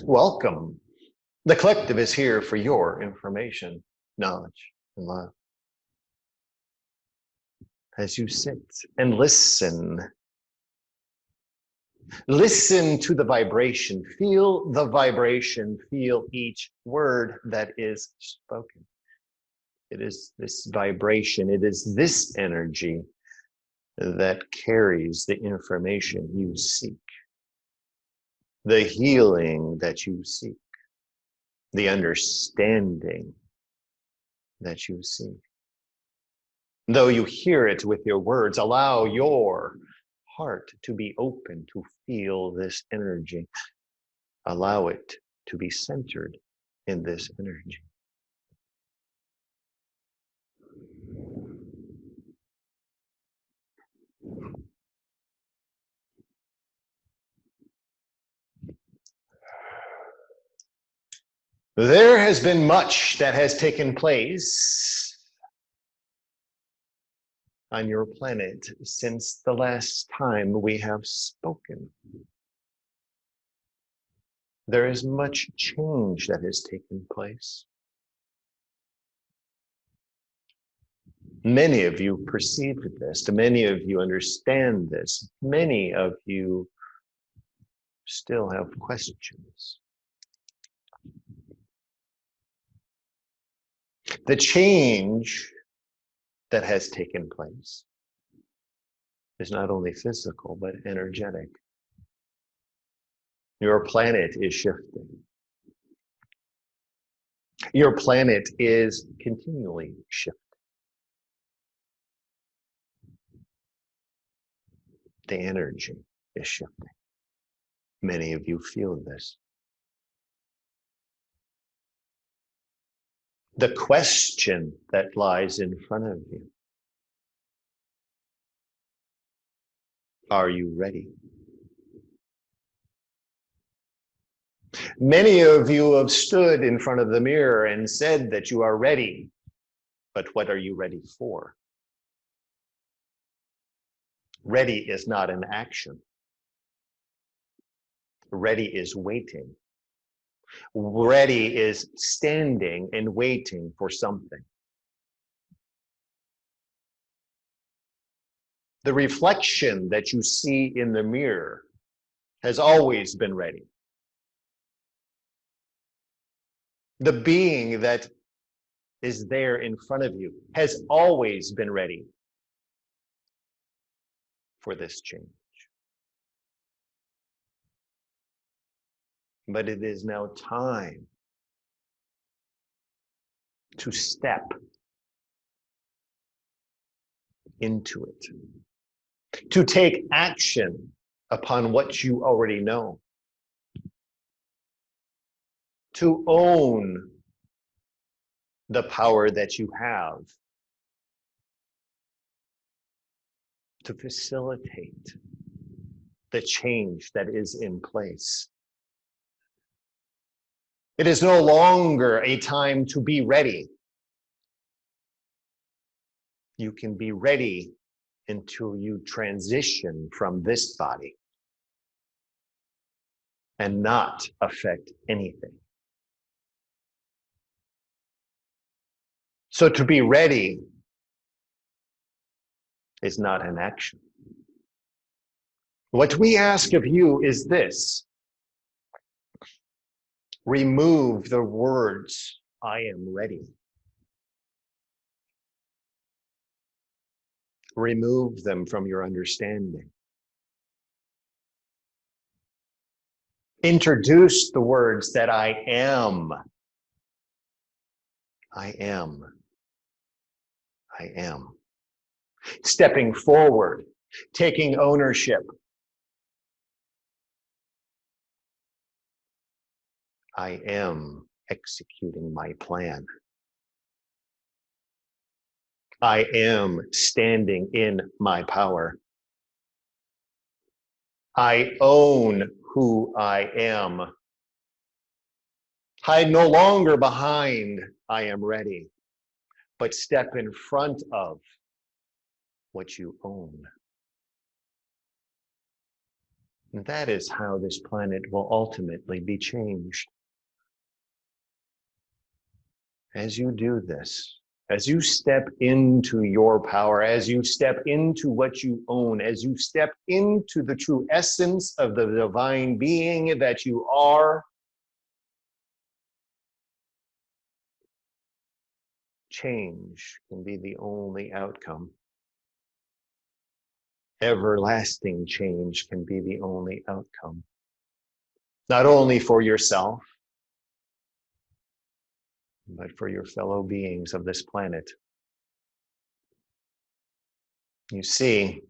Welcome. The collective is here for your information, knowledge, and love. As you sit and listen to the vibration, feel the vibration, feel each word that is spoken. It is this vibration, it is this energy that carries the information you seek, the healing that you seek, the understanding that you seek. Though you hear it with your words, allow your heart to be open to feel this energy. Allow it to be centered in this energy. There has been much that has taken place on your planet since the last time we have spoken. There is much change that has taken place. Many of you perceive this. Many of you understand this. Many of you still have questions. The change that has taken place is not only physical, but energetic. Your planet is shifting. Your planet is continually shifting. The energy is shifting. Many of you feel this. The question that lies in front of you: are you ready? Many of you have stood in front of the mirror and said that you are ready, but what are you ready for? Ready is not an action. Ready is waiting. Ready is standing and waiting for something. The reflection that you see in the mirror has always been ready. The being that is there in front of you has always been ready for this change. But it is now time to step into it, to take action upon what you already know, to own the power that you have, to facilitate the change that is in place. It is no longer a time to be ready. You can be ready until you transition from this body and not affect anything. So to be ready is not an action. What we ask of you is this: remove the words, "I am ready." Remove them from your understanding. Introduce the words that I am. I am. I am. Stepping forward, taking ownership. I am executing my plan. I am standing in my power. I own who I am. Hide no longer behind "I am ready," but step in front of what you own. And that is how this planet will ultimately be changed. As you do this, as you step into your power, as you step into what you own, as you step into the true essence of the divine being that you are, change can be the only outcome. Everlasting change can be the only outcome. Not only for yourself, but for your fellow beings of this planet. You see,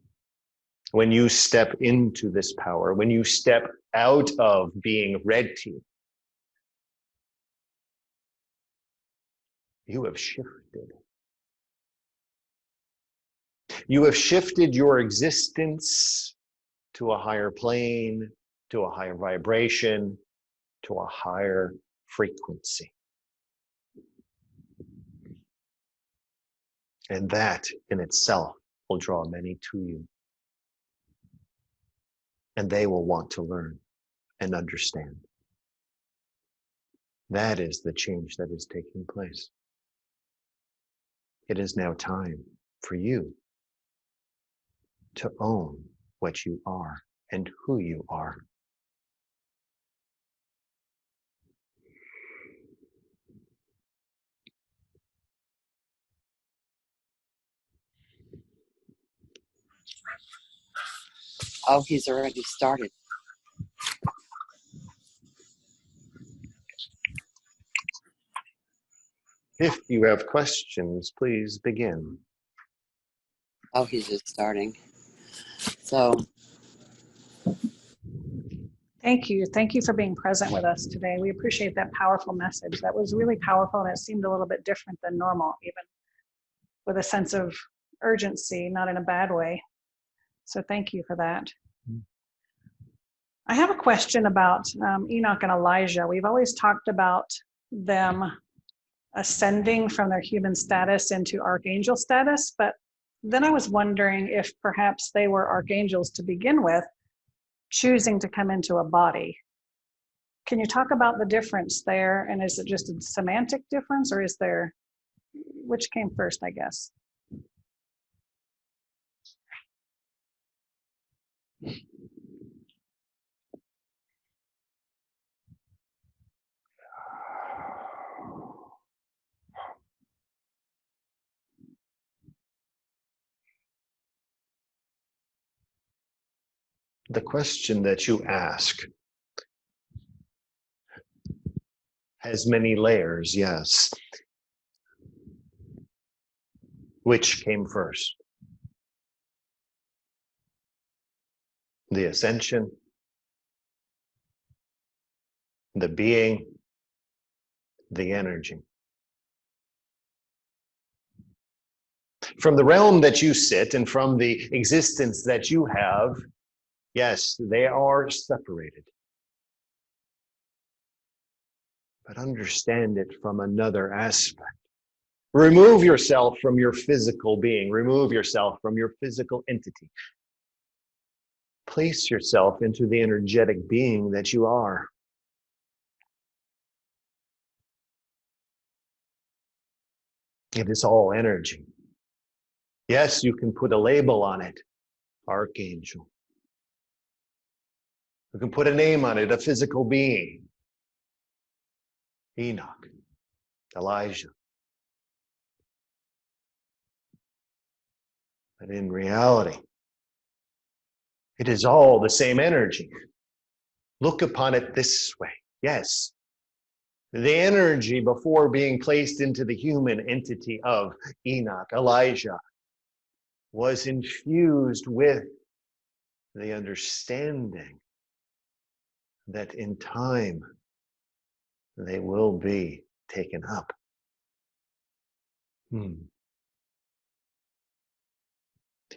when you step into this power, when you step out of being red team, you have shifted. You have shifted your existence to a higher plane, to a higher vibration, to a higher frequency. And that in itself will draw many to you. And they will want to learn and understand. That is the change that is taking place. It is now time for you to own what you are and who you are. Oh, he's already started. If you have questions, please begin. Oh, he's just starting. So, Thank you. Thank you for being present with us today. We appreciate that powerful message. That was really powerful, and it seemed a little bit different than normal, even with a sense of urgency, not in a bad way. So thank you for that. I have a question about Enoch and Elijah. We've always talked about them ascending from their human status into archangel status, but then I was wondering if perhaps they were archangels to begin with, choosing to come into a body. Can you talk about the difference there? And is it just a semantic difference, or is there, which came first, I guess? The question that you ask has many layers, yes. Which came first? The ascension, the being, the energy. From the realm that you sit and from the existence that you have, yes, they are separated. But understand it from another aspect. Remove yourself from your physical being. Remove yourself from your physical entity. Place yourself into the energetic being that you are. It is all energy. Yes, you can put a label on it, Archangel. You can put a name on it, a physical being, Enoch, Elijah. But in reality, it is all the same energy. Look upon it this way. Yes, the energy before being placed into the human entity of Enoch, Elijah, was infused with the understanding that in time they will be taken up.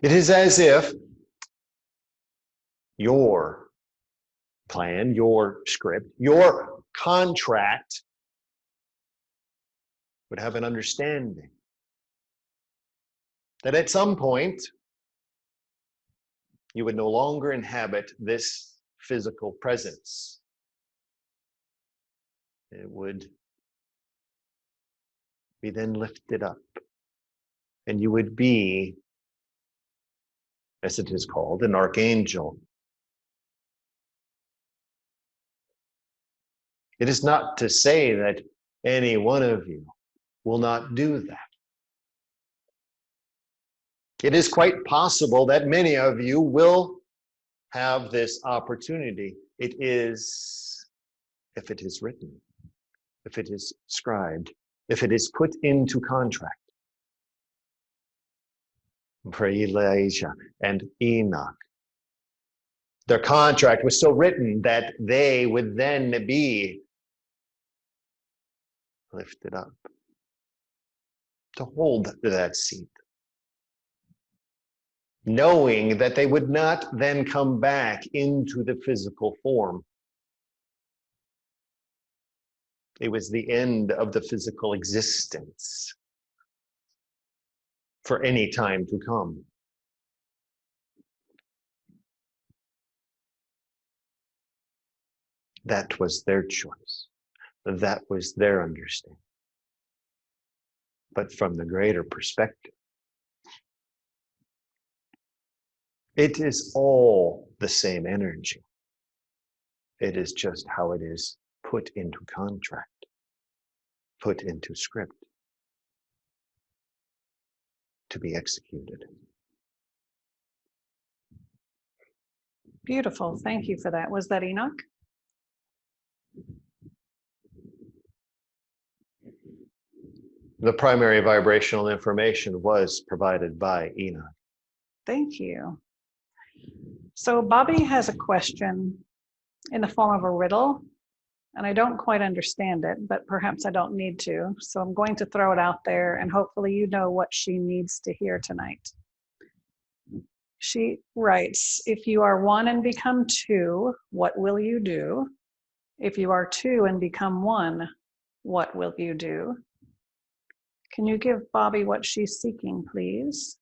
It is as if your plan, your script, your contract would have an understanding that at some point you would no longer inhabit this physical presence. It would be then lifted up, and you would be, as it is called, an archangel. It is not to say that any one of you will not do that. It is quite possible that many of you will have this opportunity. It is, if it is written, if it is scribed, if it is put into contract. For Elijah and Enoch, their contract was so written that they would then be lifted up to hold that seat, knowing that they would not then come back into the physical form. It was the end of the physical existence for any time to come. That was their choice. That was their understanding. But from the greater perspective, it is all the same energy. It is just how it is put into contract, put into script, to be executed. Beautiful. Thank you for that. Was that Enoch? The primary vibrational information was provided by Enoch. Thank you. So Bobby has a question in the form of a riddle, and I don't quite understand it, but perhaps I don't need to. So I'm going to throw it out there, and hopefully you know what she needs to hear tonight. She writes, if you are one and become two, what will you do? If you are two and become one, what will you do? Can you give Bobby what she's seeking, please?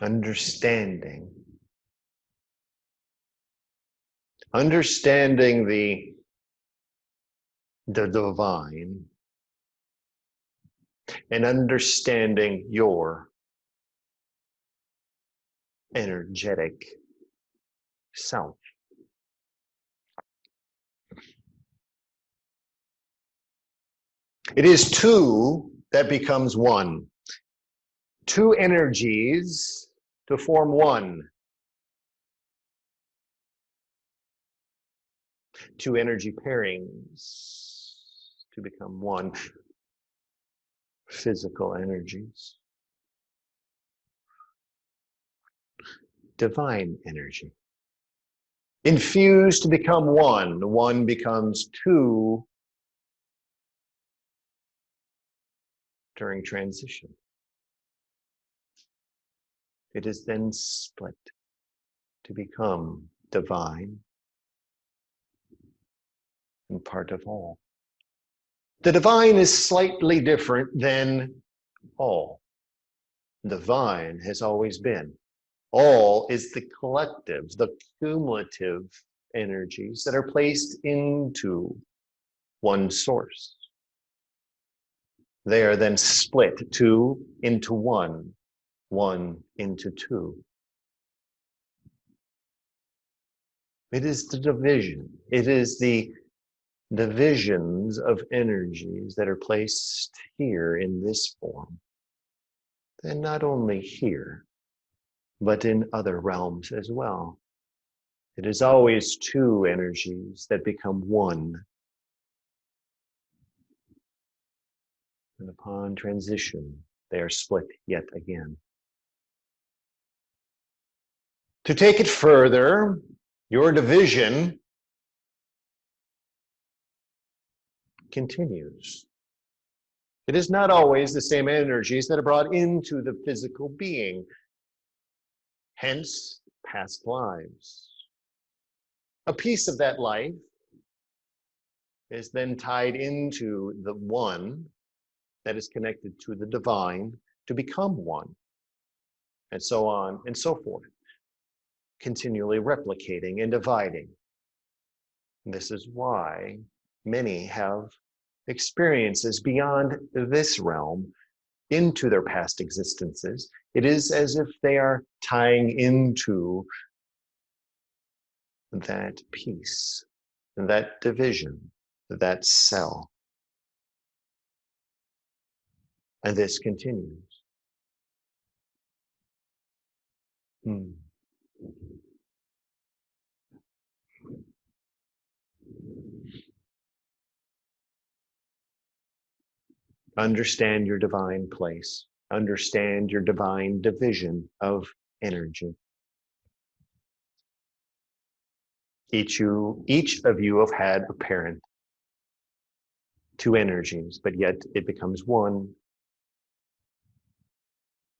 Understanding the divine, and understanding your energetic self. It is two that becomes one. Two energies to form one. Two energy pairings to become one. Physical energies. Divine energy. Infused to become one. One becomes two during transition. It is then split to become divine and part of all. The divine is slightly different than all. Divine has always been. All is the collective, the cumulative energies that are placed into one source. They are then split, two into one, one into two. It is the division. It is the divisions of energies that are placed here in this form. And not only here, but in other realms as well. It is always two energies that become one. And upon transition, they are split yet again. To take it further, your division continues. It is not always the same energies that are brought into the physical being, hence past lives. A piece of that life is then tied into the one that is connected to the divine to become one, and so on and so forth, continually replicating and dividing. This is why many have experiences beyond this realm into their past existences. It is as if they are tying into that piece, that division, that cell. And this continues. Understand your divine place. Understand your divine division of energy. Each of you have had a parent, two energies, but yet it becomes one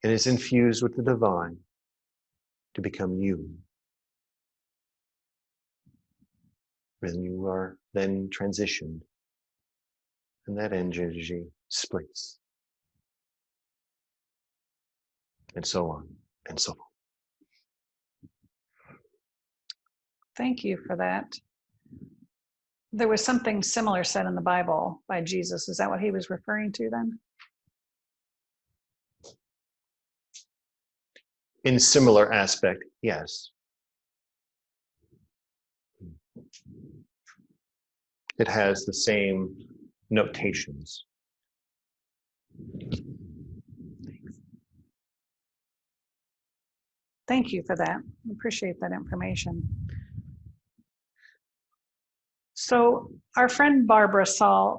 and is infused with the divine to become you. And you are then transitioned, and that energy splits, and so on and so on. Thank you for that. There was something similar said in the Bible by Jesus. Is that what he was referring to then? In similar aspect, yes. It has the same notations. Thank you for that. I appreciate that information. So our friend Barbara saw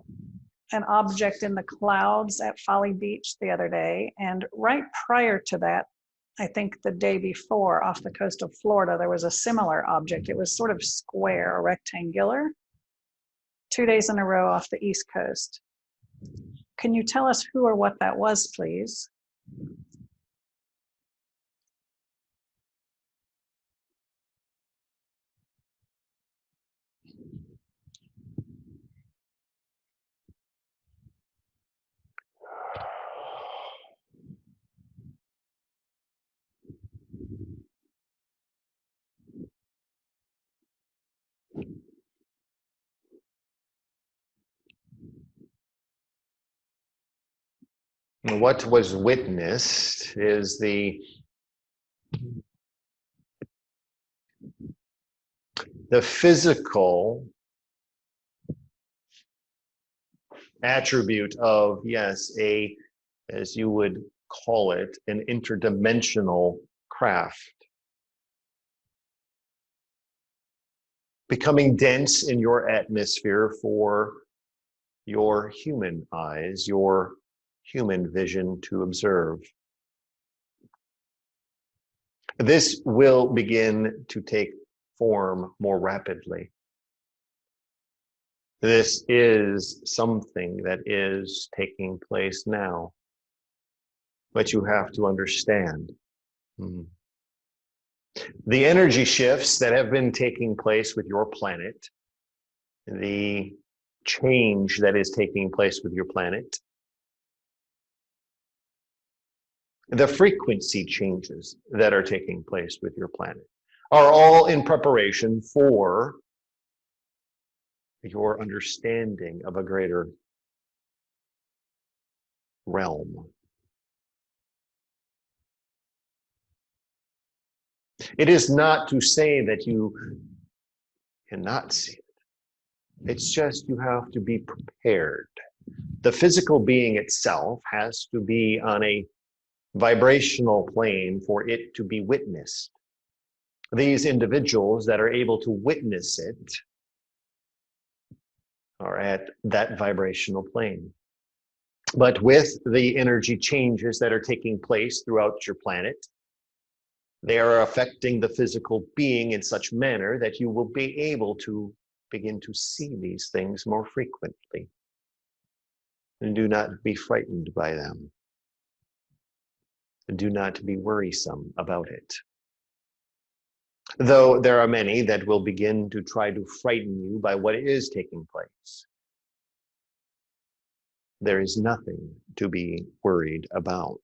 an object in the clouds at Folly Beach the other day, and right prior to that, I think the day before, off the coast of Florida, there was a similar object. It was sort of square or rectangular, 2 days in a row off the East Coast. Can you tell us who or what that was, please? What was witnessed is the physical attribute of, yes, as you would call it, an interdimensional craft. Becoming dense in your atmosphere for your human eyes, your human vision to observe. This will begin to take form more rapidly. This is something that is taking place now, but you have to understand. The energy shifts that have been taking place with your planet, the change that is taking place with your planet, the frequency changes that are taking place with your planet are all in preparation for your understanding of a greater realm. It is not to say that you cannot see it. It's just you have to be prepared. The physical being itself has to be on a vibrational plane for it to be witnessed. These individuals that are able to witness it are at that vibrational plane. But with the energy changes that are taking place throughout your planet, they are affecting the physical being in such manner that you will be able to begin to see these things more frequently. And do not be frightened by them. And do not be worrisome about it. Though there are many that will begin to try to frighten you by what is taking place. There is nothing to be worried about.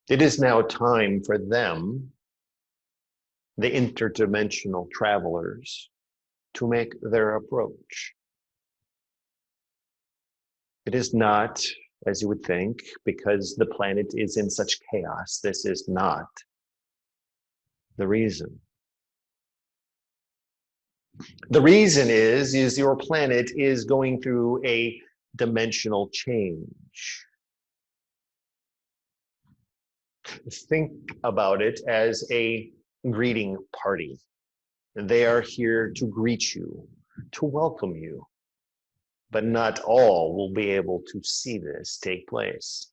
It is now time for them, the interdimensional travelers, to make their approach. It is not, as you would think, because the planet is in such chaos. This is not the reason. The reason is your planet is going through a dimensional change. Think about it as a greeting party. They are here to greet you, to welcome you. But not all will be able to see this take place.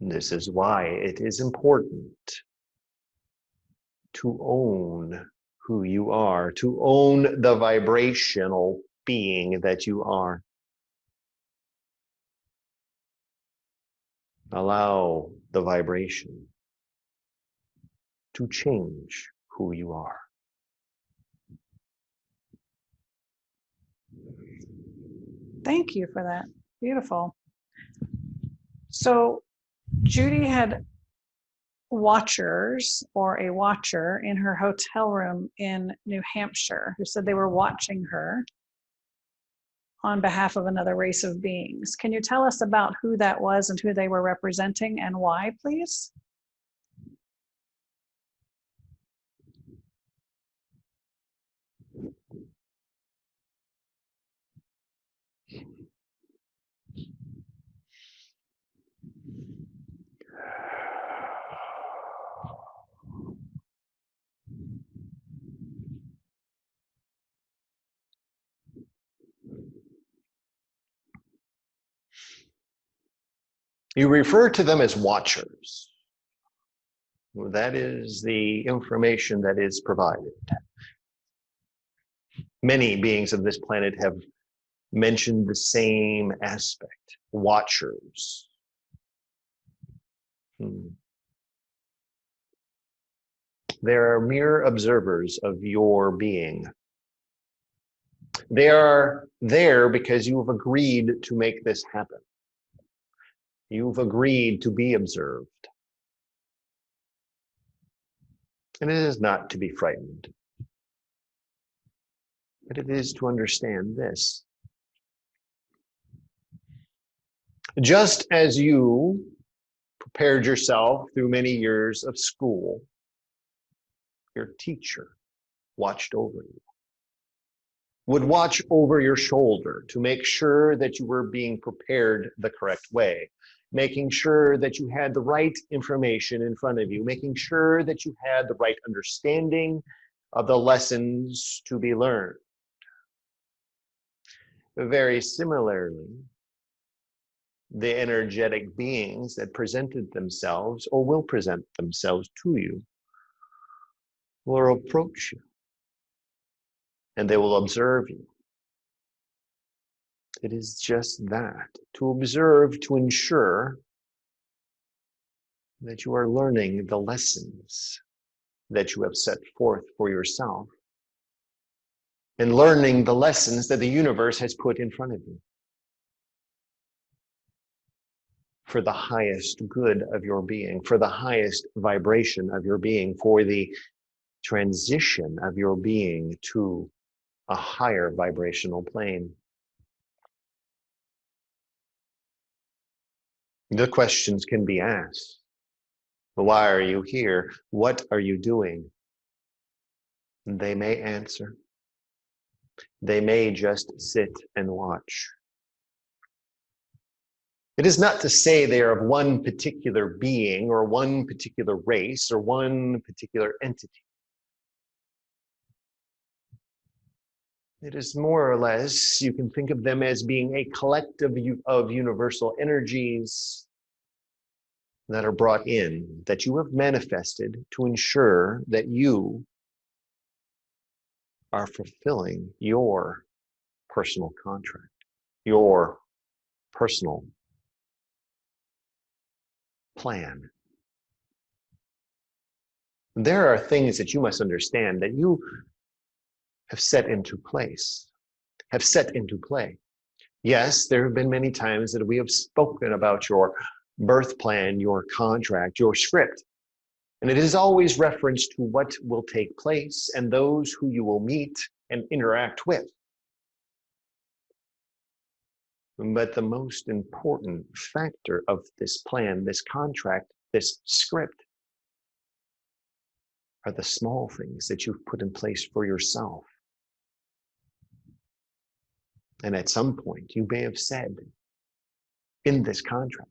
This is why it is important to own who you are, to own the vibrational being that you are. Allow the vibration to change who you are. Thank you for that. Beautiful. So Judy had watchers or a watcher in her hotel room in New Hampshire who said they were watching her on behalf of another race of beings. Can you tell us about who that was and who they were representing and why, please? You refer to them as watchers. That is the information that is provided. Many beings of this planet have mentioned the same aspect, watchers. They are mere observers of your being. They are there because you have agreed to make this happen. You've agreed to be observed. And it is not to be frightened, but it is to understand this. Just as you prepared yourself through many years of school, your teacher watched over you, would watch over your shoulder to make sure that you were being prepared the correct way, making sure that you had the right information in front of you, making sure that you had the right understanding of the lessons to be learned. Very similarly, the energetic beings that presented themselves or will present themselves to you will approach you and they will observe you. It is just that, to observe, to ensure that you are learning the lessons that you have set forth for yourself and learning the lessons that the universe has put in front of you for the highest good of your being, for the highest vibration of your being, for the transition of your being to a higher vibrational plane. The questions can be asked. Why are you here? What are you doing? They may answer. They may just sit and watch. It is not to say they are of one particular being or one particular race or one particular entity. It is more or less, you can think of them as being a collective of universal energies that are brought in, that you have manifested to ensure that you are fulfilling your personal contract, your personal plan. There are things that you must understand that you have set into place, have set into play. Yes, there have been many times that we have spoken about your birth plan, your contract, your script. And it is always reference to what will take place and those who you will meet and interact with. But the most important factor of this plan, this contract, this script, are the small things that you've put in place for yourself. And at some point, you may have said in this contract,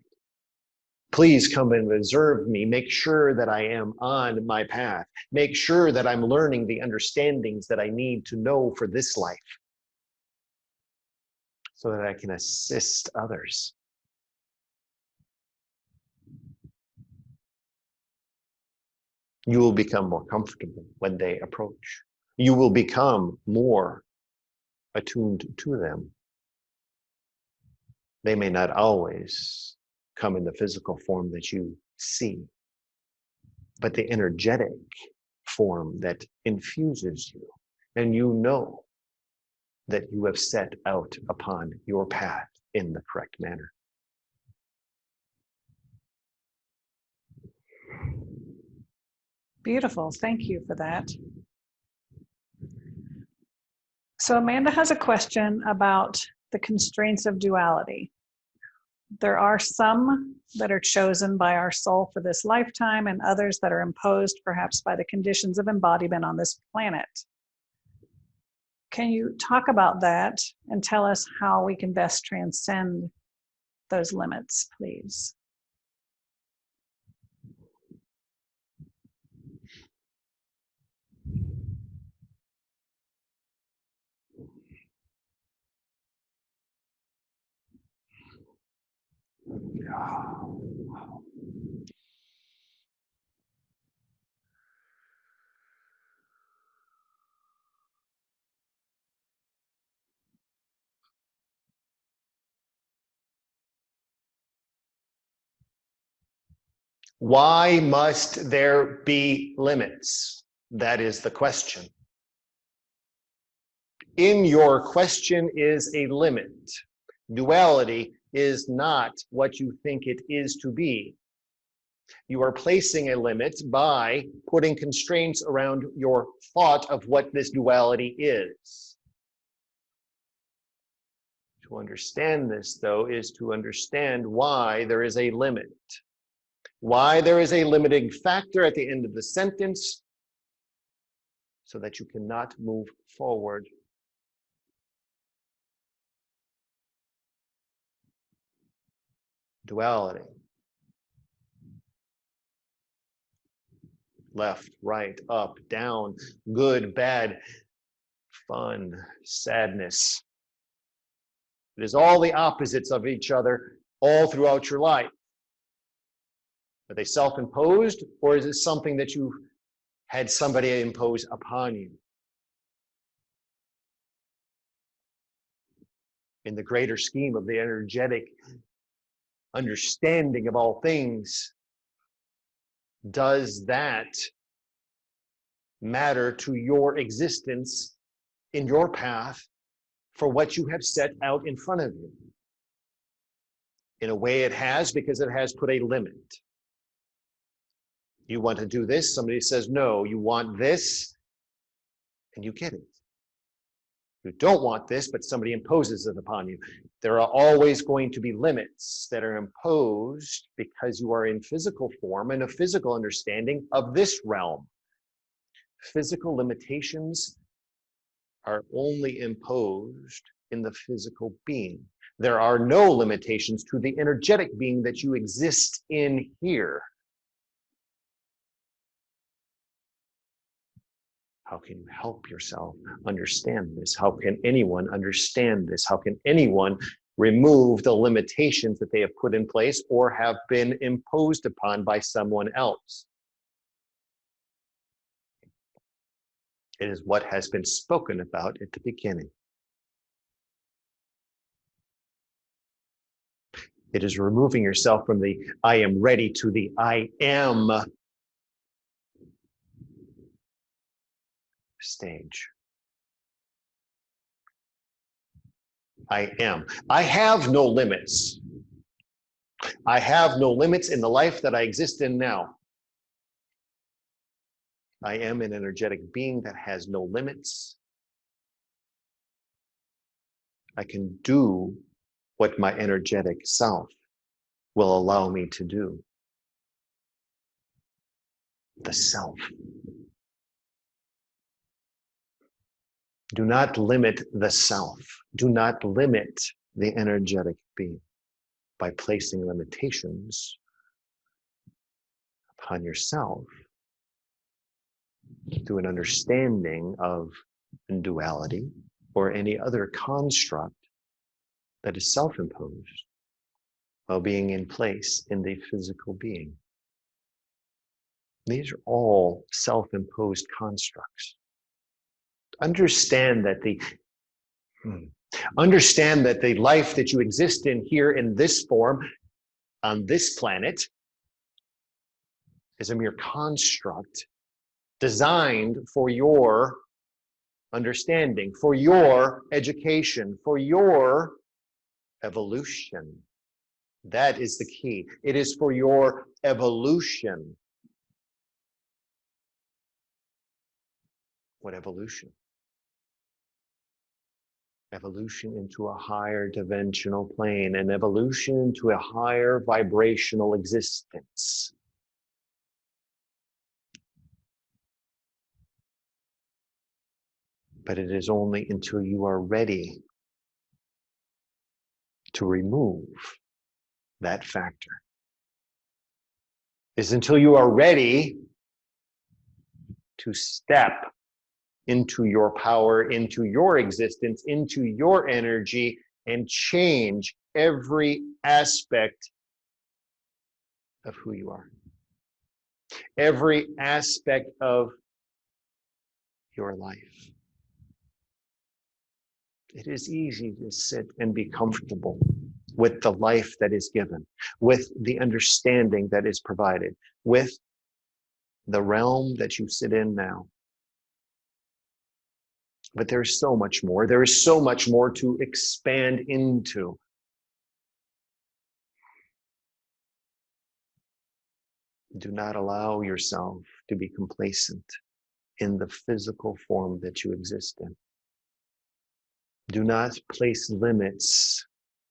please come and observe me. Make sure that I am on my path. Make sure that I'm learning the understandings that I need to know for this life so that I can assist others. You will become more comfortable when they approach. You will become more attuned to them. They may not always come in the physical form that you see, but the energetic form that infuses you, and you know that you have set out upon your path in the correct manner. Beautiful. Thank you for that. So Amanda has a question about the constraints of duality. There are some that are chosen by our soul for this lifetime and others that are imposed perhaps by the conditions of embodiment on this planet. Can you talk about that and tell us how we can best transcend those limits, please? Why must there be limits? That is the question. In your question is a limit. Duality is not what you think it is to be. You are placing a limit by putting constraints around your thought of what this duality is. To understand this, though, is to understand why there is a limit. Why there is a limiting factor at the end of the sentence so that you cannot move forward. Duality. Left, right, up, down, good, bad, fun, sadness. It is all the opposites of each other all throughout your life. Are they self-imposed, or is it something that you had somebody impose upon you? In the greater scheme of the energetic understanding of all things, does that matter to your existence in your path for what you have set out in front of you? In a way it has, because it has put a limit. You want to do this, somebody says no. You want this, and you get it. You don't want this, but somebody imposes it upon you. There are always going to be limits that are imposed because you are in physical form and a physical understanding of this realm. Physical limitations are only imposed in the physical being. There are no limitations to the energetic being that you exist in here. How can you help yourself understand this? How can anyone understand this? How can anyone remove the limitations that they have put in place or have been imposed upon by someone else? It is what has been spoken about at the beginning. It is removing yourself from the I am ready to the I am stage. I am. I have no limits. I have no limits in the life that I exist in now. I am an energetic being that has no limits. I can do what my energetic self will allow me to do. The self. Do not limit the self. Do not limit the energetic being by placing limitations upon yourself through an understanding of duality or any other construct that is self-imposed while being in place in the physical being. These are all self-imposed constructs. Understand that the life that you exist in here in this form on this planet is a mere construct designed for your understanding, for your education, for your evolution. That is the key. It is for your evolution. What evolution? Evolution into a higher dimensional plane, an evolution into a higher vibrational existence. But it is only until you are ready to remove that factor. It's until you are ready to step into your power, into your existence, into your energy, and change every aspect of who you are. Every aspect of your life. It is easy to sit and be comfortable with the life that is given, with the understanding that is provided, with the realm that you sit in now. But there's so much more. There is so much more to expand into. Do not allow yourself to be complacent in the physical form that you exist in. Do not place limits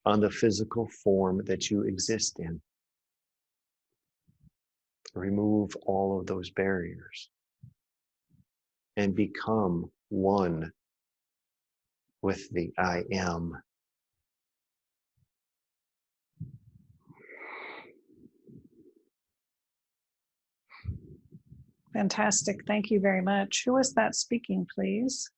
on the physical form that you exist in. Remove all of those barriers and become one with the I am. Fantastic. Thank you very much. Who is that speaking, please?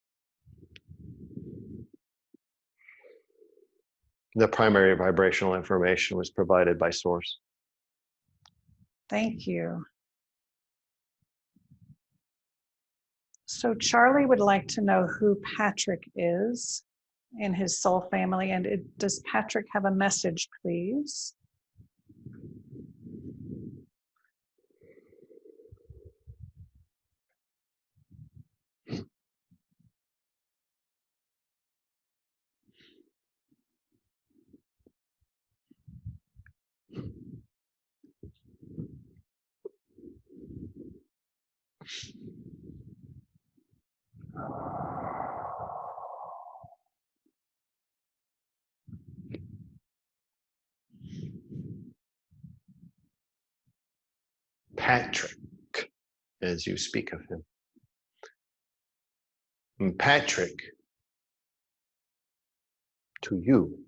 The primary vibrational information was provided by Source. Thank you. So Charlie would like to know who Patrick is in his soul family, and does Patrick have a message, please? Patrick, as you speak of him. And Patrick to you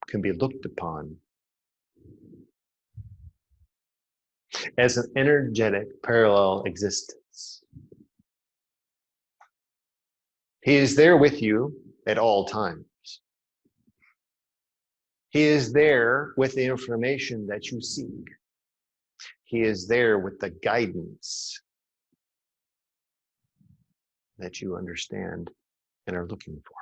can be looked upon as an energetic parallel existence. He is there with you at all times. He is there with the information that you seek. He is there with the guidance that you understand and are looking for.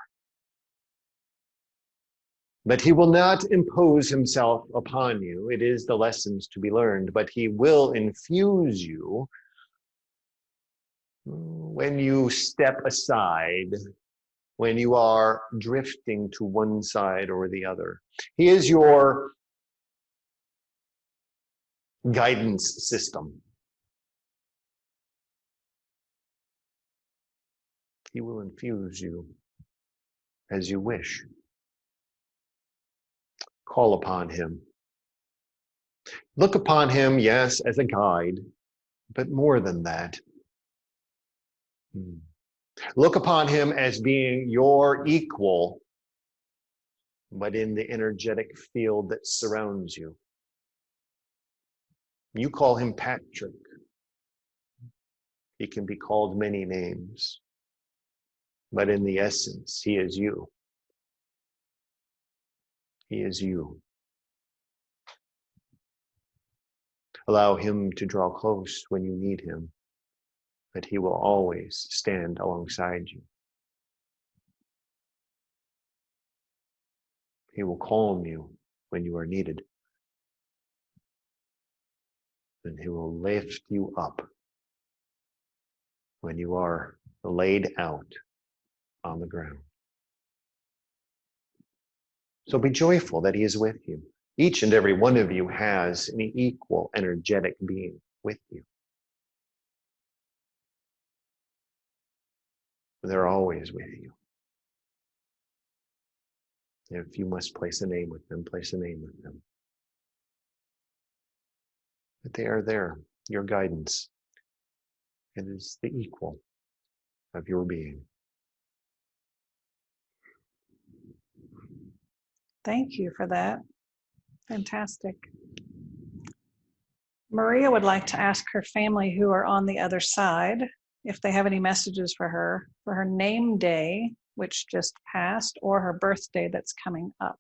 But he will not impose himself upon you. It is the lessons to be learned, but he will infuse you when you step aside, when you are drifting to one side or the other. He is your guidance system. He will infuse you as you wish. Call upon him. Look upon him, yes, as a guide, but more than that. Look upon him as being your equal, but in the energetic field that surrounds you. You call him Patrick. He can be called many names, but in the essence, he is you. He is you. Allow him to draw close when you need him, but he will always stand alongside you. He will calm you when you are needed, and he will lift you up when you are laid out on the ground. So be joyful that he is with you. Each and every one of you has an equal energetic being with you. They're always with you. If you must place a name with them, place a name with them. But they are there, your guidance. It is the equal of your being. Thank you for that. Fantastic. Maria would like to ask her family who are on the other side if they have any messages for her name day, which just passed, or her birthday that's coming up.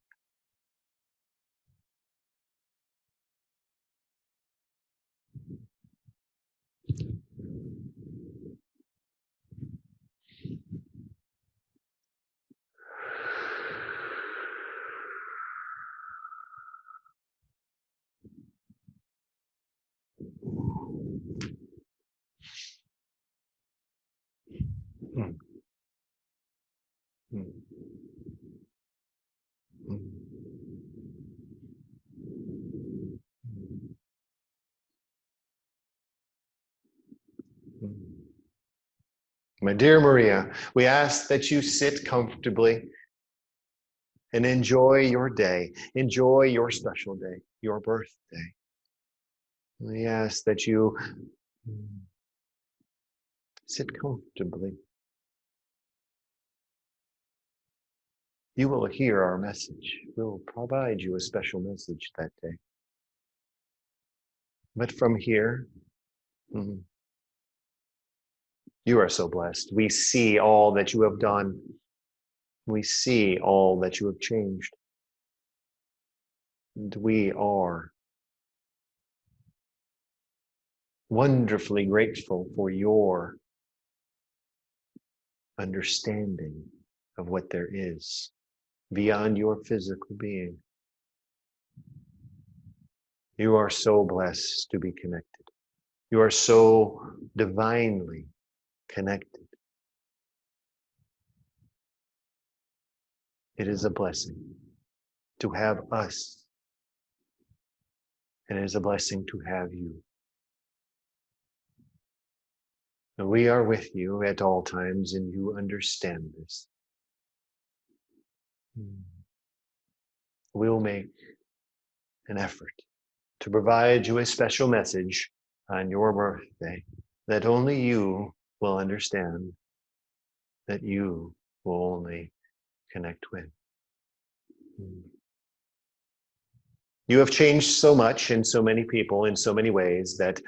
My dear Maria, we ask that you sit comfortably and enjoy your day. Enjoy your special day, your birthday. We ask that you sit comfortably. You will hear our message. We will provide you a special message that day. But from here, you are so blessed. We see all that you have done. We see all that you have changed. And we are wonderfully grateful for your understanding of what there is beyond your physical being. You are so blessed to be connected. You are so divinely connected. It is a blessing to have us, and it is a blessing to have you. And we are with you at all times, and you understand this. We'll make an effort to provide you a special message on your birthday that only you will understand, that you will only connect with. You have changed so much in so many people in so many ways that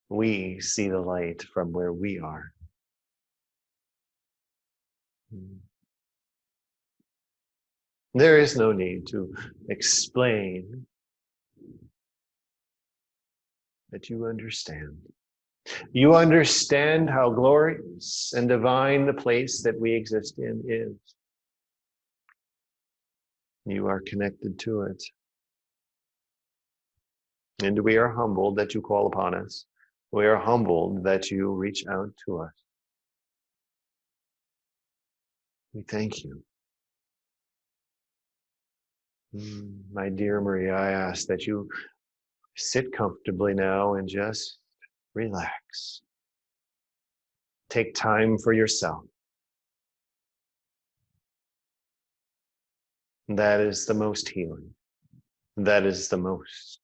we see the light from where we are. There is no need to explain that you understand. You understand how glorious and divine the place that we exist in is. You are connected to it. And we are humbled that you call upon us. We are humbled that you reach out to us. We thank you. My dear Maria, I ask that you sit comfortably now and just relax. Take time for yourself. That is the most healing. That is the most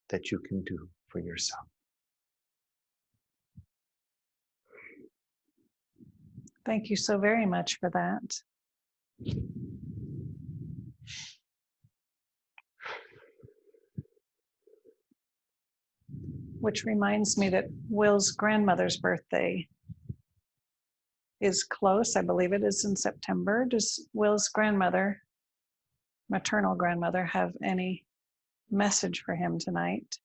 that you can do for yourself. Thank you so very much for that. Which reminds me that Will's grandmother's birthday is close. I believe it is in September. Does Will's grandmother, maternal grandmother, have any message for him tonight?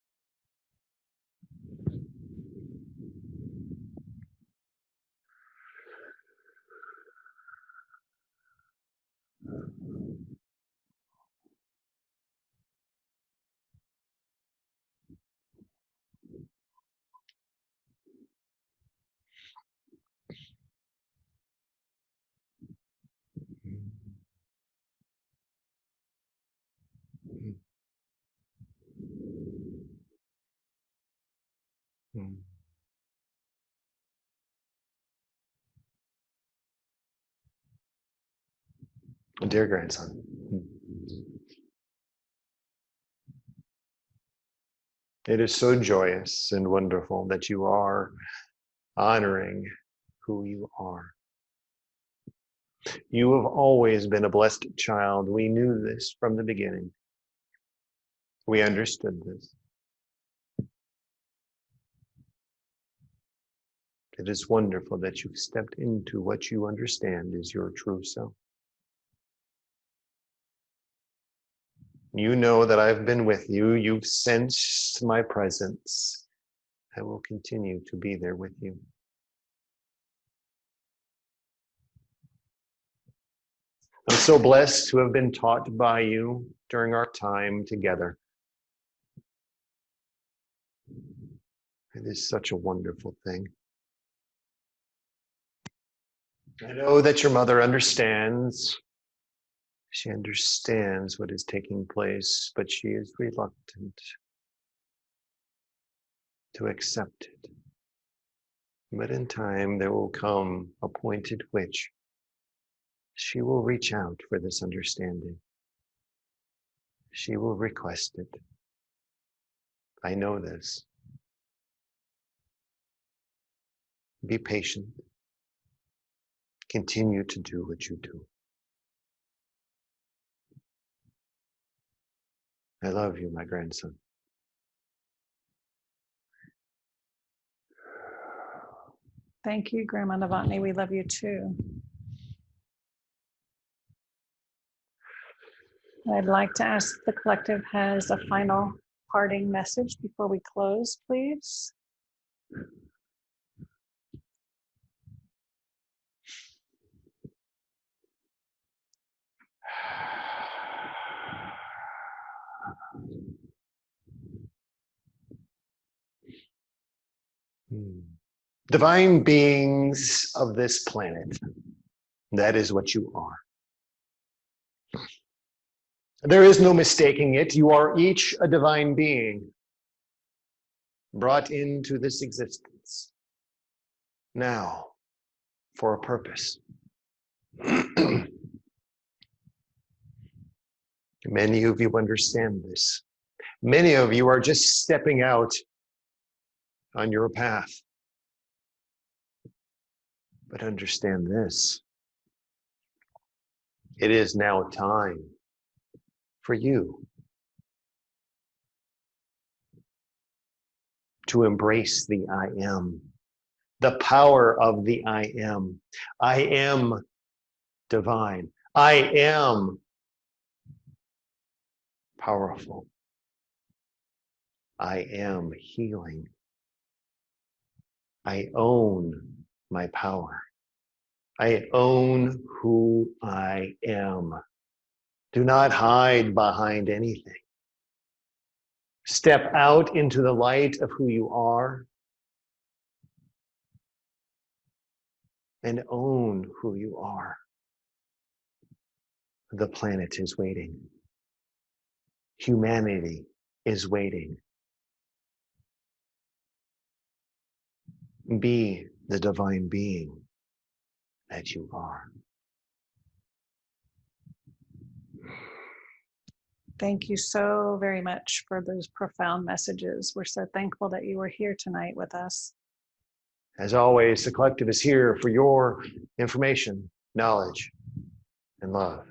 Dear grandson, it is so joyous and wonderful that you are honoring who you are. You have always been a blessed child. We knew this from the beginning. We understood this. It is wonderful that you've stepped into what you understand is your true self. You know that I've been with you. You've sensed my presence. I will continue to be there with you. I'm so blessed to have been taught by you during our time together. It is such a wonderful thing. I know that your mother understands. She understands what is taking place, but she is reluctant to accept it. But in time, there will come a point at which she will reach out for this understanding. She will request it. I know this. Be patient. Continue to do what you do. I love you, my grandson. Thank you, Grandma Novotny. We love you too. I'd like to ask if the collective has a final parting message before we close, please. Divine beings of this planet, that is what you are. There is no mistaking it. You are each a divine being brought into this existence now for a purpose. Many of you understand this. Many of you are just stepping out on your path. But understand this. It is now time for you to embrace the I am, the power of the I am. I am divine. I am powerful. I am healing. I own my power. I own who I am. Do not hide behind anything. Step out into the light of who you are and own who you are. The planet is waiting. Humanity is waiting. Be the divine being that you are. Thank you so very much for those profound messages. We're so thankful that you were here tonight with us. As always, the collective is here for your information, knowledge, and love.